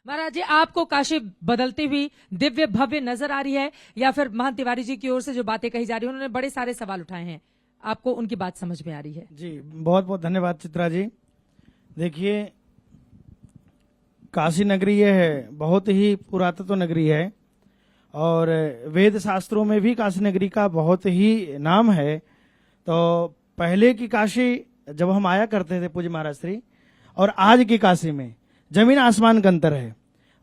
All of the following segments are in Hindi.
महाराज जी, आपको काशी बदलती हुई दिव्य भव्य नजर आ रही है या फिर महंत तिवारी जी की ओर से जो बातें कही जा रही है, उन्होंने बड़े सारे सवाल उठाए हैं, आपको उनकी बात समझ में आ रही है? जी बहुत बहुत धन्यवाद चित्रा जी। देखिए, काशी नगरी ये है, बहुत ही पुरातत्व नगरी है और वेद शास्त्रों में भी काशी नगरी का बहुत ही नाम है। तो पहले की काशी जब हम आया करते थे पूज्य महाराज श्री, और आज की काशी में जमीन आसमान का अंतर है।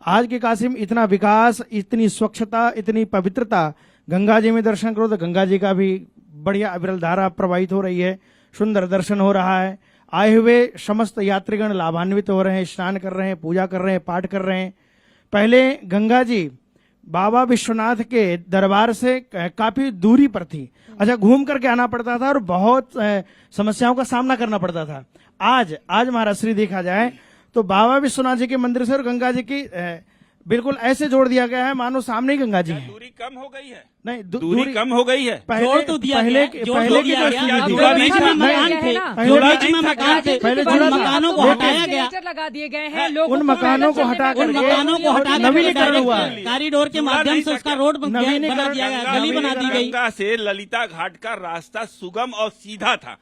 आज की काशी में इतना विकास, इतनी स्वच्छता, इतनी पवित्रता, गंगा जी में दर्शन करो तो गंगा जी का भी बढ़िया अविरल धारा प्रवाहित हो रही है, सुंदर दर्शन हो रहा है। आए हुए समस्त यात्रीगण लाभान्वित हो रहे हैं, स्नान कर रहे हैं, पूजा कर रहे हैं, पाठ कर रहे हैं। पहले गंगा जी बाबा विश्वनाथ के दरबार से काफी दूरी पर थी, अच्छा घूम करके आना पड़ता था और बहुत समस्याओं का सामना करना पड़ता था। आज महाराज श्री देखा जाए तो बाबा विश्वनाथ जी के मंदिर से और गंगा जी की बिल्कुल ऐसे जोड़ दिया गया है मानो सामने ही गंगा जी है। दूरी कम हो गई है? नहीं, दूरी कम हो गई है। पहले तो दिया पहले की जो मकान थे, पहले मकानों को हटाया गया, लगा दिए गए हैं, उन मकानों को हटा कर नवीनीकरण हुआ, कॉरिडोर के माध्यम से उसका रोड बना दिया गया, गली बना दी गई। गंगा से ललिता घाट का रास्ता सुगम और सीधा था,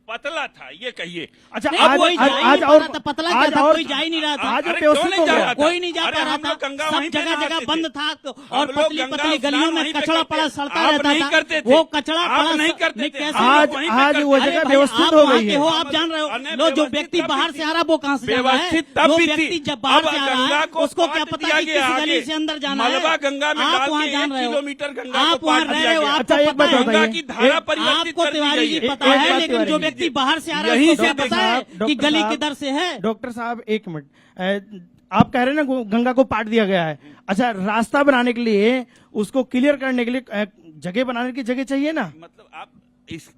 पतला था, ये कहिए। अच्छा आज और पतला क्या था, कोई जा ही नहीं रहा था, आज व्यवस्थित हो गया, कोई नहीं जा पा रहा था, सब जगह जगह बंद था और पतली पतली गलियों में कचरा पड़ा सड़ता रहता था, वो कचरा पड़ा नहीं करते थे। आज वो जगह व्यवस्थित हो गई है। आप जान रहे हो, जो व्यक्ति बाहर से आ रहा है वो कहाँ से जा रहा है, जो व्यक्ति जब बाहर से आ रहा है उसको क्या पता कि किस गली से अंदर जाना है। मलबा गंगा में आप वहाँ जान रहे हो, किलोमीटर गंगा आप वहाँ रह रहे हो, आपको पता है, गंगा की धारा परिवर्तित आपको कर दी तिवारी गई जी है। पता है, लेकिन जो व्यक्ति बाहर से आ रहा है उसको पता है कि गली किधर से है। डॉक्टर साहब एक मिनट, आप कह रहे हैं ना गंगा को पाट दिया गया है, अच्छा रास्ता बनाने के लिए, उसको क्लियर करने के लिए जगह बनाने की जगह चाहिए ना। मतलब आप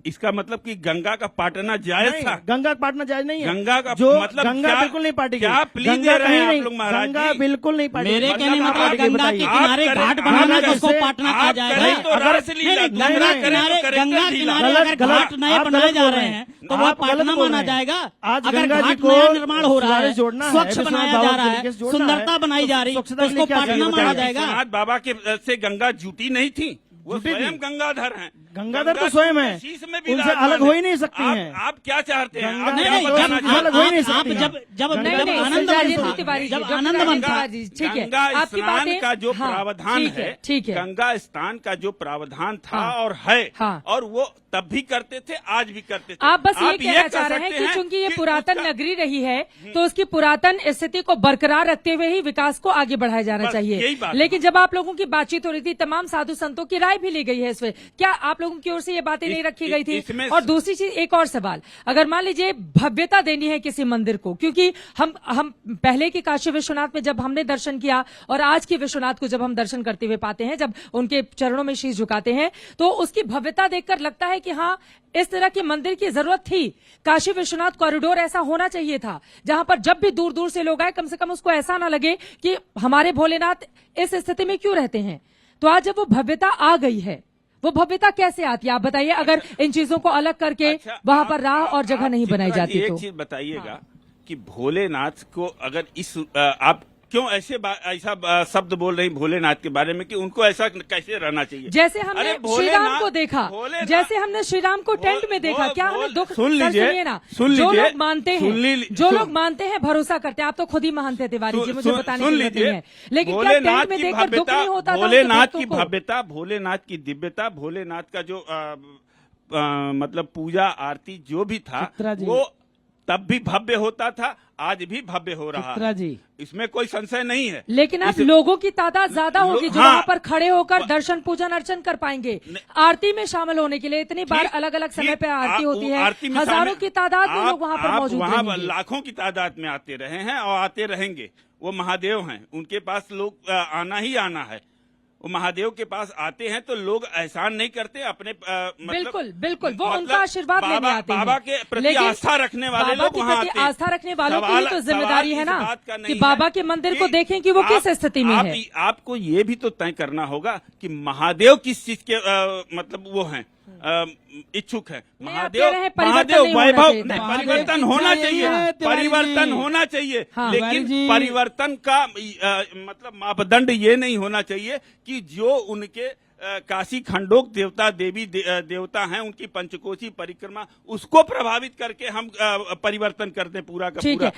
इसका मतलब कि गंगा का पाटना जायज था? गंगा का पाटना जायज नहीं है। गंगा का जो मतलब गंगा बिल्कुल नहीं पाटी, क्या प्लीज दे रहे हैं आप लोग महाराज? गंगा बिल्कुल नहीं पाटी। मेरे कहने मतलब गंगा के किनारे घाट बनाना जिसको पाटना कहा जाएगा। गंगा किनारे अगर घाट नए बनाए जा रहे हैं तो वह पाटना माना जाएगा। आज अगर गंगा जी घाट को नया निर्माण हो रहा है, स्वच्छ बनाया जा रहा है, सुंदरता बनाई जा रही है, तो उसको पाटना माना जाएगा। बाबा के से गंगा जुटी नहीं थी, वो स्वयं गंगाधर हैं। गंगाधर तो स्वयं है, उनसे अलग हो ही नहीं सकती हैं। आप क्या चाहते हैं? अलग हो ही नहीं सकती। जब आनंद मन था, ठीक है, गंगा स्नान का जो प्रावधान है, ठीक है, गंगा स्नान का जो प्रावधान था और है, और वो तब भी करते थे, आज भी करते थे। आप बस ये कहना चाह रहे हैं कि चूंकि ये पुरातन नगरी रही है तो उसकी पुरातन स्थिति को बरकरार रखते हुए ही विकास को आगे बढ़ाया जाना चाहिए। लेकिन जब आप लोगों की बातचीत हो रही थी, तमाम साधु संतों की राय भी ली गई है इसमें, क्या आप लोगों की ओर से ये बातें नहीं रखी गई थी? और दूसरी चीज, एक और सवाल, अगर मान लीजिए भव्यता देनी है किसी मंदिर को, क्योंकि हम पहले की काशी विश्वनाथ में जब हमने दर्शन किया और आज की विश्वनाथ को जब हम दर्शन करते हुए पाते हैं, जब उनके चरणों में शीश झुकाते हैं, तो उसकी भव्यता देखकर लगता है कि हाँ, इस तरह के मंदिर की जरूरत थी। काशी विश्वनाथ कॉरिडोर ऐसा होना चाहिए था जहां पर जब भी दूर दूर से लोग आए, कम से कम उसको ऐसा ना लगे कि हमारे भोलेनाथ इस स्थिति में क्यों रहते हैं। तो आज जब वो भव्यता आ गई है, वो भव्यता कैसे आती है आप बताइए, अगर इन चीजों को अलग करके वहां पर राह और जगह नहीं बनाई जाती तो? एक चीज बताइएगा कि भोलेनाथ को अगर इस आप क्यों ऐसा शब्द बोल रही भोलेनाथ के बारे में कि उनको ऐसा कैसे रहना चाहिए? जैसे हमने श्री राम को देखा, जैसे हमने श्री राम को टेंट में देखा, क्या हमें दुख? सुन लीजिए ना, जो लोग मानते हैं, जो लोग मानते हैं, भरोसा करते हैं, आप तो खुद ही महान थे तिवारी जी, मुझे बताने की जरूरत नहीं है, लेकिन क्या टेंट में देखकर दुख नहीं होता? भोलेनाथ की भव्यता, भोलेनाथ की दिव्यता, भोलेनाथ का जो मतलब पूजा आरती जो भी था वो तब भी भव्य होता था, आज भी भव्य हो रहा है, इसमें कोई संशय नहीं है। लेकिन अब लोगों की तादाद ज्यादा होगी जो वहाँ पर खड़े होकर दर्शन पूजन अर्चन कर पाएंगे। आरती में शामिल होने के लिए इतनी बार अलग अलग समय पे आरती होती है, हजारों की तादाद में लोग वहाँ पर मौजूद हैं, लाखों की तादाद में आते रहे हैं और आते रहेंगे। वो महादेव हैं, उनके पास लोग आना ही आना है। वो महादेव के पास आते हैं तो लोग एहसान नहीं करते अपने बिल्कुल बिल्कुल, वो उनका आशीर्वाद लेने आते हैं। बाबा के प्रति आस्था रखने वाले लोग वहाँ आते हैं। आस्था रखने वालों की भी तो जिम्मेदारी है ना कि बाबा के मंदिर को देखें कि वो किस स्थिति में है। आपको ये भी तो तय करना होगा कि महादेव किस चीज के मतलब वो हैं, इच्छुक है। महादेव वैभव परिवर्तन होना चाहिए, परिवर्तन होना चाहिए, लेकिन परिवर्तन का मतलब मापदंड ये नहीं होना चाहिए कि जो उनके काशी खंडोक देवता देवी देवता हैं उनकी पंचकोशी परिक्रमा उसको प्रभावित करके हम परिवर्तन करते पूरा का पूरा।